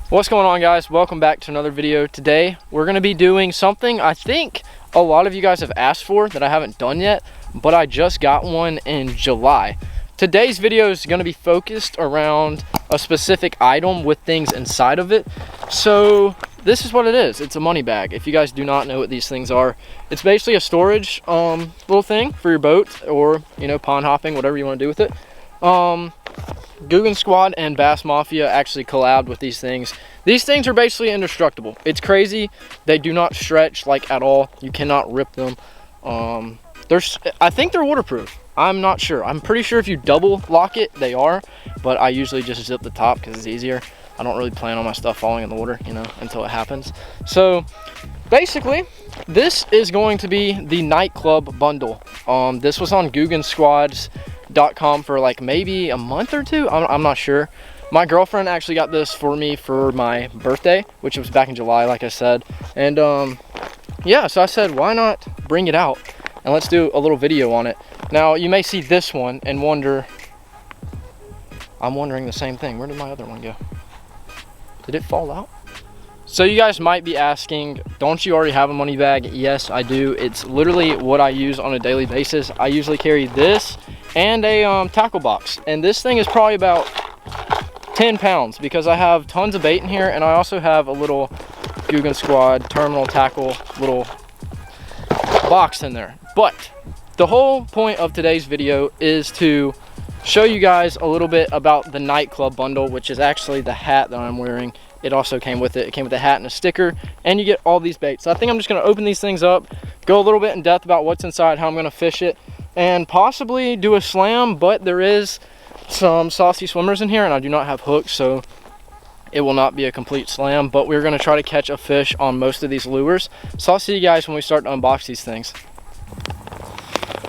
What's going on, guys? Welcome back to another video. Today we're going to be doing something I think a lot of you guys have asked for that I haven't done yet, but I just got one in July. Today's video is going to be focused around a specific item with things inside of it. So this is what it is. It's a money bag. If you guys do not know what these things are, it's basically a storage little thing for your boat, or pond hopping, whatever you want to do with it. Googan Squad and Bass Mafia actually collabed with these things. These things are basically indestructible. It's crazy. They do not stretch like at all. You cannot rip them. I think they're waterproof. I'm not sure. I'm pretty sure if you double lock it, they are, but I usually just zip the top because it's easier. I don't really plan on my stuff falling in the water, until it happens. So basically, this is going to be the nightclub bundle. This was on Googan Squads.com for like maybe a month or two. I'm not sure. My girlfriend actually got this for me for my birthday, which was back in July, like I said. And yeah, so I said, why not bring it out and let's do a little video on it. Now you may see this one and wonder, I'm wondering the same thing. Where did my other one go? Did it fall out? So you guys might be asking, don't you already have a money bag? Yes, I do. It's literally what I use on a daily basis. I usually carry this and a tackle box, and this thing is probably about 10 pounds because I have tons of bait in here, and I also have a little Googan Squad terminal tackle little box in there. But the whole point of today's video is to show you guys a little bit about the nightclub bundle, which is actually the hat that I'm wearing. It also came with it. It came with a hat and a sticker, and you get all these baits. So I think I'm just going to open these things up, go a little bit in depth about what's inside, how I'm going to fish it, and possibly do a slam. But there is some saucy swimmers in here, and I do not have hooks, so it will not be a complete slam, but we're going to try to catch a fish on most of these lures. So I'll see you guys when we start to unbox these things.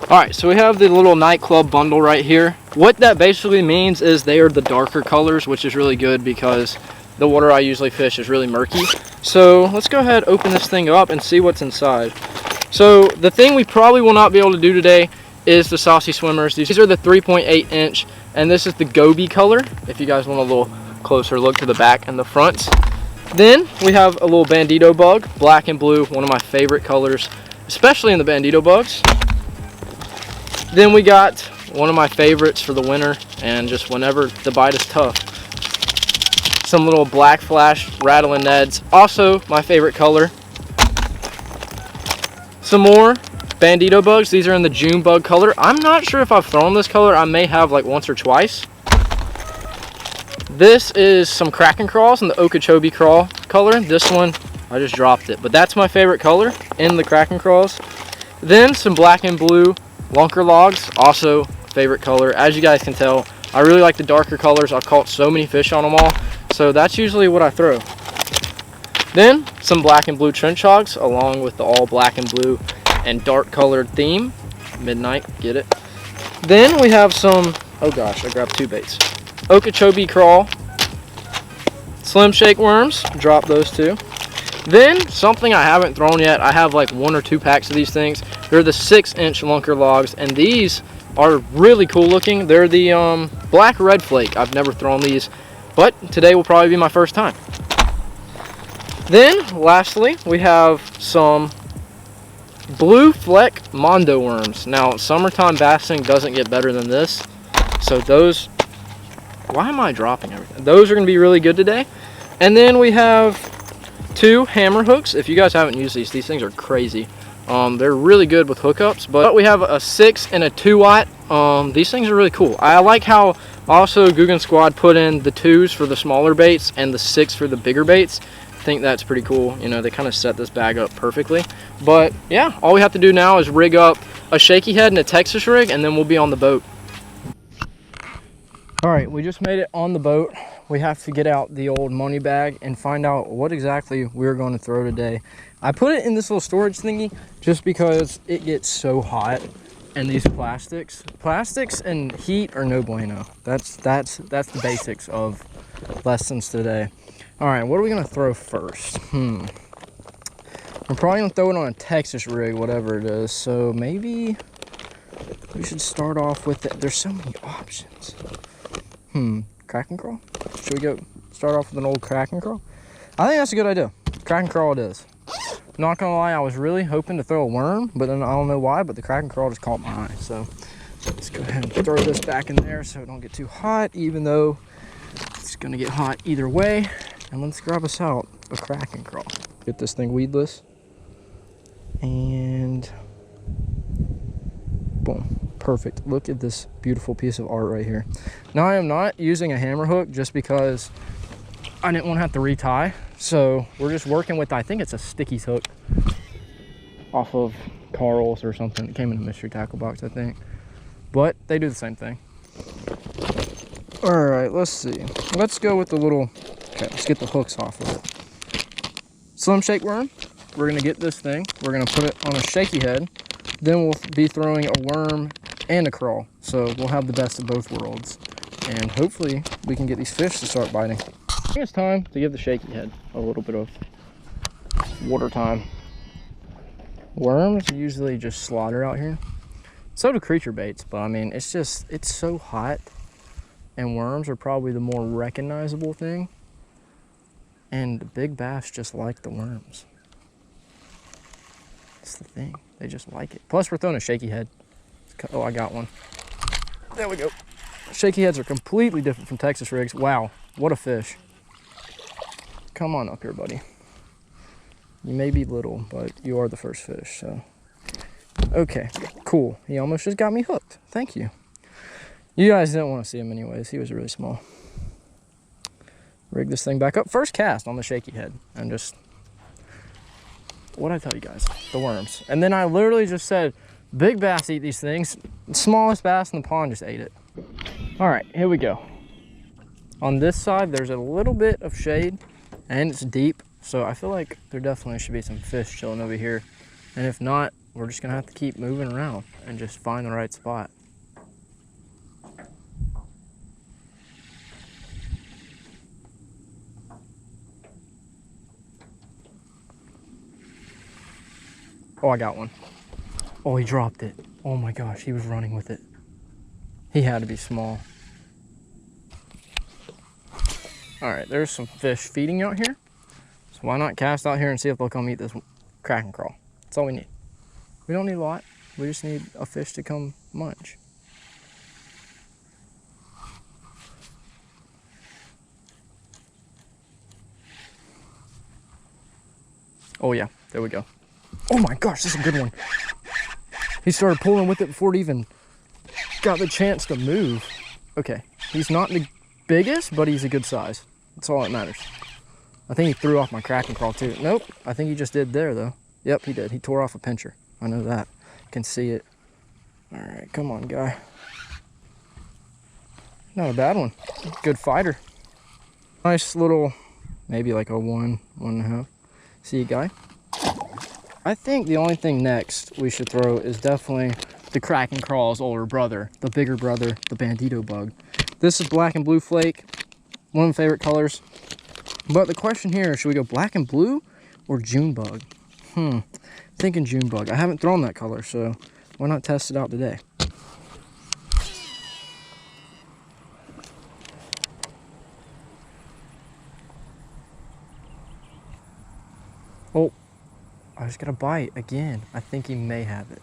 Alright, so we have the little nightclub bundle right here. What that basically means is they are the darker colors, which is really good because the water I usually fish is really murky. So let's go ahead, open this thing up and see what's inside. So the thing we probably will not be able to do today is the saucy swimmers. These are the 3.8 inch, and this is the goby color, if you guys want a little closer look to the back and the front. Then we have a little bandito bug, black and blue, one of my favorite colors, especially in the bandito bugs. Then we got one of my favorites for the winter and just whenever the bite is tough. Some little black flash rattling neds, also my favorite color. Some more bandito bugs. These are in the June bug color. I'm not sure if I've thrown this color. I may have like once or twice. This is some Kraken crawls in the Okeechobee crawl color. This one, I just dropped it, but that's my favorite color in the Kraken crawls. Then some black and blue lunker logs, also favorite color. As you guys can tell, I really like the darker colors. I've caught so many fish on them all, so that's usually what I throw. Then some black and blue trench hogs, along with the all black and blue and dark colored theme. Midnight, get it? Then we have some, oh gosh, I grabbed two baits. Okeechobee crawl, slim shake worms, drop those two. Then something I haven't thrown yet, I have like 1 or 2 packs of these things. They're the 6-inch lunker logs, and these are really cool looking. They're the black red flake. I've never thrown these, but today will probably be my first time. Then lastly, we have some blue fleck mondo worms. Now summertime bassing doesn't get better than this, so those, why am I dropping everything? Those are going to be really good today. And then we have 2 hammer hooks. If you guys haven't used these things are crazy. They're really good with hookups, but we have a 6 and a 2 watt. These things are really cool. I like how also Googan Squad put in the 2s for the smaller baits and the 6 for the bigger baits. I think that's pretty cool. They kind of set this bag up perfectly. But yeah, all we have to do now is rig up a shaky head and a Texas rig, and then we'll be on the boat. All right, we just made it on the boat. We have to get out the old money bag and find out what exactly we're going to throw today. I put it in this little storage thingy just because it gets so hot, and these plastics and heat are no bueno. That's the basics of lessons today. All right, what are we gonna throw first? I'm probably gonna throw it on a Texas rig, whatever it is. So maybe we should start off with it. There's so many options. Kraken crawl? Should we go Start off with an old crack and crawl. I think that's a good idea. Crack and crawl it is. Not gonna lie, I was really hoping to throw a worm, but then I don't know why, but the crack and crawl just caught my eye. So let's go ahead and throw this back in there so it don't get too hot, even though it's gonna get hot either way. And let's grab us out a crack and crawl. Get this thing weedless. And boom, perfect. Look at this beautiful piece of art right here. Now I am not using a hammer hook just because I didn't want to have to retie. So we're just working with, I think it's a Stickies hook off of Carl's or something. It came in a mystery tackle box, I think. But they do the same thing. All right, let's see. Let's go with the little, okay, let's get the hooks off of it. Slim shake worm. We're gonna get this thing. We're gonna put it on a shaky head. Then we'll be throwing a worm and a crawl. So we'll have the best of both worlds. And hopefully we can get these fish to start biting. I think it's time to give the shaky head a little bit of water time. Worms usually just slaughter out here. So do creature baits, but I mean, it's so hot. And worms are probably the more recognizable thing. And the big bass just like the worms. That's the thing. They just like it. Plus, we're throwing a shaky head. Oh, I got one. There we go. Shaky heads are completely different from Texas rigs. Wow, what a fish. Come on up here, buddy. You may be little, but you are the first fish, so. Okay, cool. He almost just got me hooked. Thank you. You guys didn't want to see him anyways. He was really small. Rig this thing back up. First cast on the shaky head. And just, what'd I tell you guys? The worms. And then I literally just said, big bass eat these things. The smallest bass in the pond just ate it. All right, here we go. On this side, there's a little bit of shade and it's deep. So I feel like there definitely should be some fish chilling over here. And if not, we're just gonna have to keep moving around and just find the right spot. Oh, I got one. Oh, he dropped it. Oh my gosh, he was running with it. He had to be small. All right, there's some fish feeding out here. So why not cast out here and see if they'll come eat this crack and crawl. That's all we need. We don't need a lot. We just need a fish to come munch. Oh yeah, there we go. Oh my gosh, this is a good one. He started pulling with it before it even got the chance to move. Okay, he's not the biggest, but he's a good size. That's all that matters. I think he threw off my crack and crawl too. Nope, I think he just did there though. Yep, he did. He tore off a pincher. I know that. I can see it. All right, come on, guy. Not a bad one. Good fighter. Nice little, maybe like a 1.5. See you, guy. I think the only thing next we should throw is definitely the crack and crawl's older brother, the bigger brother, the bandito bug. This is black and blue flake, one of my favorite colors. But the question here is, should we go black and blue or June bug? Thinking June bug. I haven't thrown that color, so why not test it out today? Oh, I just got a bite again. I think he may have it.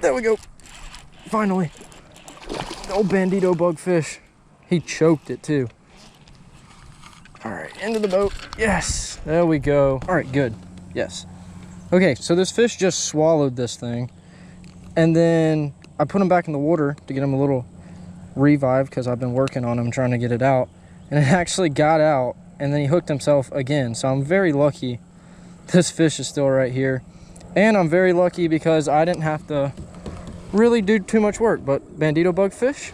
There we go. Finally. The old bandito bug fish. He choked it too. All right, into the boat. Yes, there we go. All right, good. Yes. Okay, so this fish just swallowed this thing. And then I put him back in the water to get him a little revive because I've been working on him trying to get it out. And it actually got out and then he hooked himself again. So I'm very lucky this fish is still right here. And I'm very lucky because I didn't have to really do too much work. But bandito bug fish,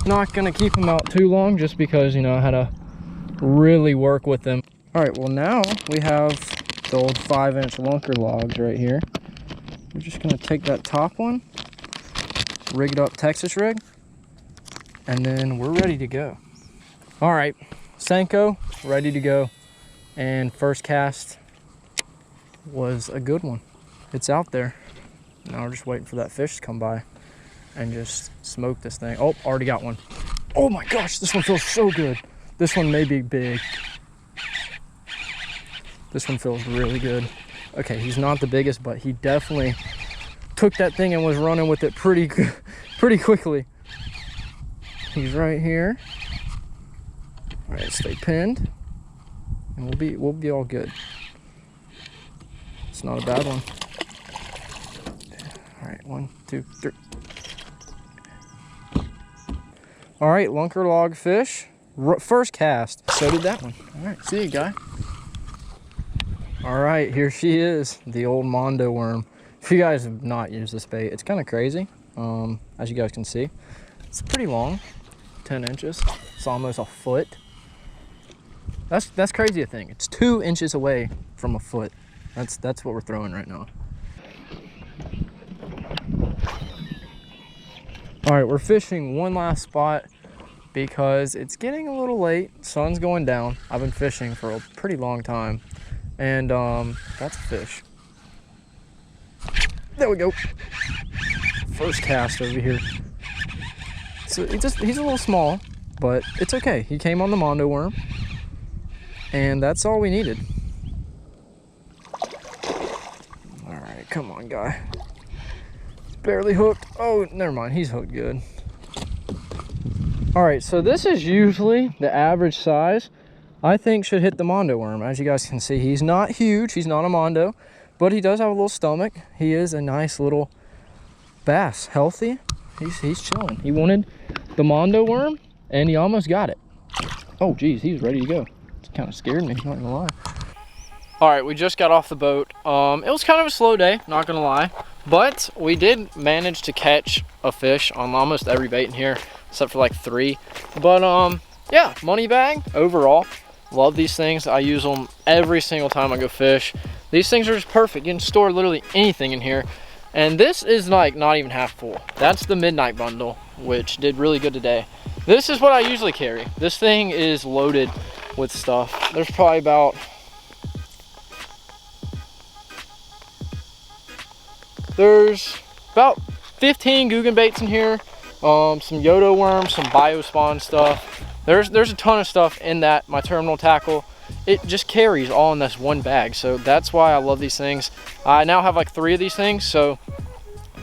not gonna keep him out too long just because, you know, I had to really work with them. All right, well now we have the old 5-inch lunker logs right here. We're just gonna take that top one, rig it up Texas rig, and then we're ready to go. All right, Senko, ready to go. And first cast was a good one. It's out there. Now we're just waiting for that fish to come by and just smoke this thing. Oh, already got one. Oh my gosh, this one feels so good. This one may be big. This one feels really good. Okay, he's not the biggest, but he definitely took that thing and was running with it pretty quickly. He's right here. All right, stay pinned, and we'll be all good. It's not a bad one. All right, 1, 2, 3. All right, lunker log fish. First cast. So did that one. All right, see you, guy. All right, here she is, the old Mondo worm. If you guys have not used this bait, it's kind of crazy. As you guys can see, it's pretty long, 10 inches. It's almost a foot. That's crazy to think. It's 2 inches away from a foot. That's what we're throwing right now. All right, we're fishing one last spot because it's getting a little late. Sun's going down. I've been fishing for a pretty long time. And that's a fish. There we go. First cast over here. So he's a little small, but it's okay. He came on the Mondo worm, and that's all we needed. All right, come on, guy. He's barely hooked. Oh, never mind. He's hooked good. All right, so this is usually the average size I think should hit the Mondo worm. As you guys can see, he's not huge. He's not a Mondo, but he does have a little stomach. He is a nice little bass, healthy. He's chilling. He wanted the Mondo worm, and he almost got it. Oh, geez, he's ready to go. It kind of scared me, not gonna lie. All right, we just got off the boat. It was kind of a slow day, not gonna lie, but we did manage to catch a fish on almost every bait in here, except for like 3. But yeah, money bag overall. Love these things. I use them every single time I go fish. These things are just perfect. You can store literally anything in here. And this is like not even half full. That's the midnight bundle, which did really good today. This is what I usually carry. This thing is loaded with stuff. There's probably about 15 Googan baits in here. Some Yodo worms, some Biospawn stuff. There's a ton of stuff in that, my terminal tackle. It just carries all in this one bag, so that's why I love these things. I now have like 3 of these things, so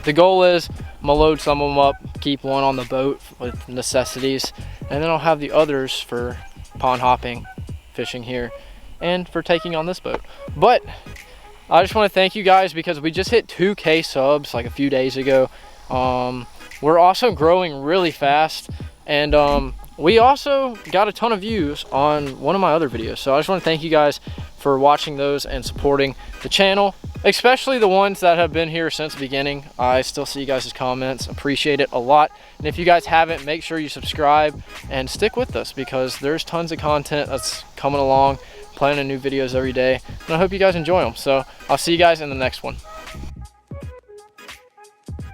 the goal is I'm gonna load some of them up, keep one on the boat with necessities, and then I'll have the others for pond hopping, fishing here, and for taking on this boat. But I just want to thank you guys because we just hit 2K subs like a few days ago. We're also growing really fast, and we also got a ton of views on one of my other videos. So I just want to thank you guys for watching those and supporting the channel, especially the ones that have been here since the beginning. I still see you guys' comments, appreciate it a lot. And if you guys haven't, make sure you subscribe and stick with us because there's tons of content that's coming along, planning new videos every day. And I hope you guys enjoy them. So I'll see you guys in the next one.